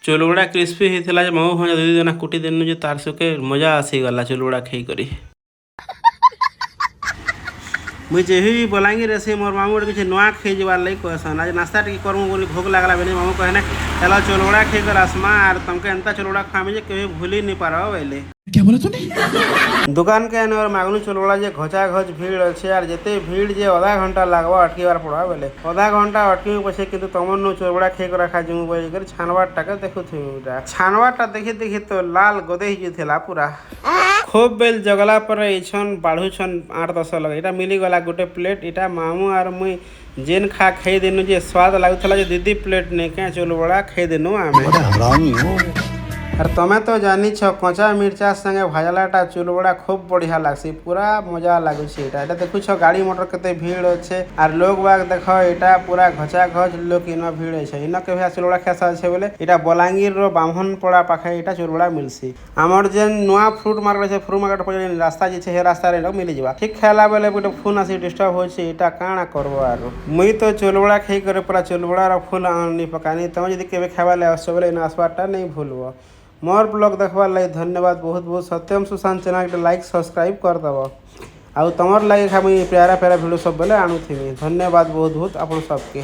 चुलुगुड़ा crispy होता है मऊ भंजा दीदी जना कुटी देनु जे तार सुके मजा आसीगला चुलुगुड़ा खाई करी मुझे जेही बलांगीर से मोर मामू किसी नुआ खाई जबार लगे कहसन आज नाश्ता टी करमु बोली भोग लागला बेले मामू कहना चलो चुलुगुड़ा खाई कर आसमा आर तुमके एंता चुलुगुड़ा खामे जे कभी भूली नहीं पारो बेले क्या बोला तूने दुकान के अने और मागनू चुलुगुड़ा जे घचा घच भीड़ अच्छे यार जिते भीड़ जे आधा घंटा लगवा अटकीबार पड़ा बेले आधा घंटा अटकी पछे किंतु तमन्नु चुलुगुड़ा खाई कर रखा जमु बोली कर छानवाटा देखु थी छानवाटा देखी देखी तो लाल गदे ही थिला पूरा खूब बेल जगला पर इछन बाढ़ुछन 8-10 लगे इटा मिली गला गोटे प्लेट इटा मामू आर मुई जेन खाई देनु जे स्वाद लागुथला जे दीदी प्लेट ने के चुलुगुड़ा खाई देनु आमे और तुम्हें तो जानी छ कचा मिर्चा संगे भाजलाटा चुलुगुड़ा खूब बढ़िया लागसी पूरा मजा लगुच एटा देखु छ गाड़ी मोटर केते भीड़ अच्छे और लोग बाग देख एटा पूरा घचा घच लोग इन भीड़ है इन के चुलुगुड़ा खेसा अच्छे बोले इटा बलांगीर रो बामन पड़ा पाखे इटा चुलुगुड़ा मिलसी आमर जेन नुआ फ्रूट मार्केट है फ्रूट मार्केट पर रास्ता जे हे रास्ता रे लोग मिल जबा ठीक खेला बेले गोटे फोन आसी डिस्टर्ब होछि इटा काना करबो आरो मुई तो चुलुगुड़ा खाई करे पूरा चुलुगुड़ा रो फूल आनी पकानी तुम यदि केबे खाबा ले आसो बोले आसबाटा नहीं भूलबो मोर ब्लॉग देखवार लगे धन्यवाद बहुत बहुत सत्यम सुशांत चैनल के लाइक सब्सक्राइब कर दब आउ तुमर लगे मुझे प्यारा प्यारा वीडियो सब बेले आणुथी धन्यवाद बहुत बहुत आप सबके।